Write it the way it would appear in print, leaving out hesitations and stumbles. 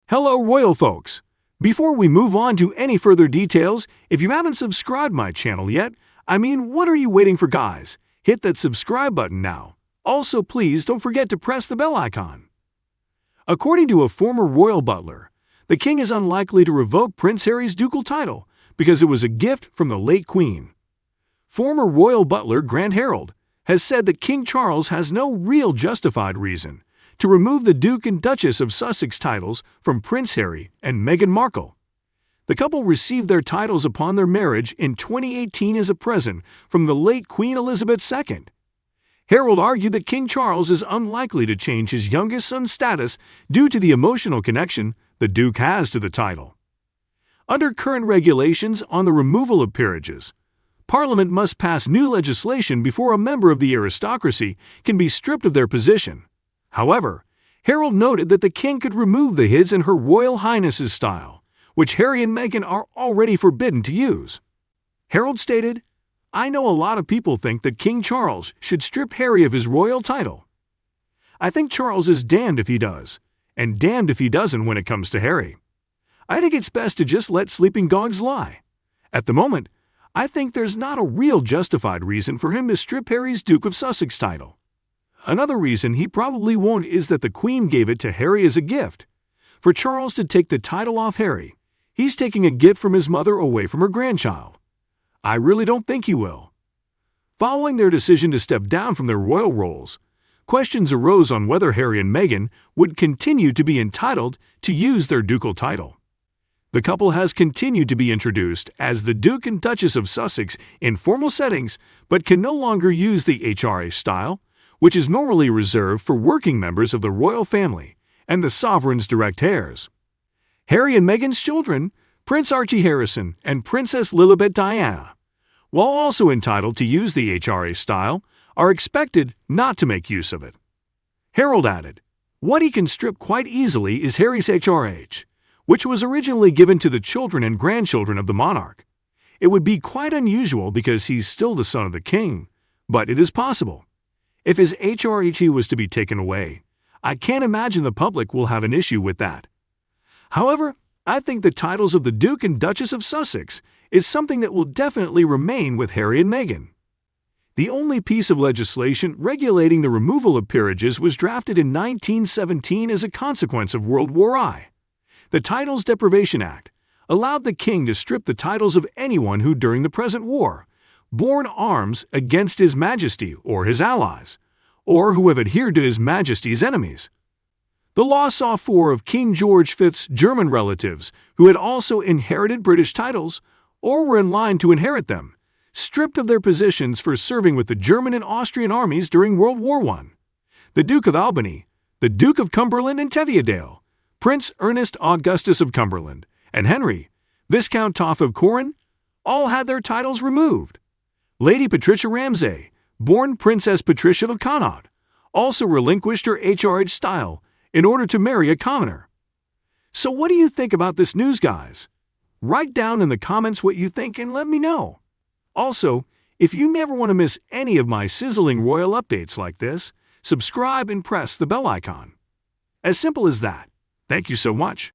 Hello, royal folks! Before we move on to any further details, if you haven't subscribed my channel yet, what are you waiting for, guys? Hit that subscribe button now. Also, please don't forget to press the bell icon. According to a former royal butler, the king is unlikely to revoke Prince Harry's ducal title because it was a gift from the late Queen. Former royal butler Grant Harold has said that King Charles has no real justified reason to remove the Duke and Duchess of Sussex titles from Prince Harry and Meghan Markle. The couple received their titles upon their marriage in 2018 as a present from the late Queen Elizabeth II. Harold argued that King Charles is unlikely to change his youngest son's status due to the emotional connection the Duke has to the title. Under current regulations on the removal of peerages, Parliament must pass new legislation before a member of the aristocracy can be stripped of their position. However, Harold noted that the king could remove the His and Her Royal Highness's style, which Harry and Meghan are already forbidden to use. Harold stated, "I know a lot of people think that King Charles should strip Harry of his royal title. I think Charles is damned if he does, and damned if he doesn't when it comes to Harry. I think it's best to just let sleeping dogs lie. At the moment, I think there's not a real justified reason for him to strip Harry's Duke of Sussex title. Another reason he probably won't is that the Queen gave it to Harry as a gift. For Charles to take the title off Harry, he's taking a gift from his mother away from her grandchild. I really don't think he will." Following their decision to step down from their royal roles, questions arose on whether Harry and Meghan would continue to be entitled to use their ducal title. The couple has continued to be introduced as the Duke and Duchess of Sussex in formal settings, but can no longer use the HRA style, which is normally reserved for working members of the royal family and the sovereign's direct heirs. Harry and Meghan's children, Prince Archie Harrison and Princess Lilibet Diana, while also entitled to use the HRA style, are expected not to make use of it. Harold added, "What he can strip quite easily is Harry's HRH, which was originally given to the children and grandchildren of the monarch. It would be quite unusual because he's still the son of the king, but it is possible. If his HRHE was to be taken away, I can't imagine the public will have an issue with that. However, I think the titles of the Duke and Duchess of Sussex is something that will definitely remain with Harry and Meghan." The only piece of legislation regulating the removal of peerages was drafted in 1917 as a consequence of World War I. The Titles Deprivation Act allowed the king to strip the titles of anyone who, during the present war, borne arms against His Majesty or his allies, or who have adhered to His Majesty's enemies. The law saw 4 of King George V's German relatives who had also inherited British titles, or were in line to inherit them, stripped of their positions for serving with the German and Austrian armies during World War I. The Duke of Albany, the Duke of Cumberland and Teviotdale, Prince Ernest Augustus of Cumberland, and Henry, Viscount Taaffe of Corran, all had their titles removed. Lady Patricia Ramsay, born Princess Patricia of Connaught, also relinquished her HRH style in order to marry a commoner. So what do you think about this news, guys? Write down in the comments what you think and let me know. Also, if you never want to miss any of my sizzling royal updates like this, subscribe and press the bell icon. As simple as that. Thank you so much.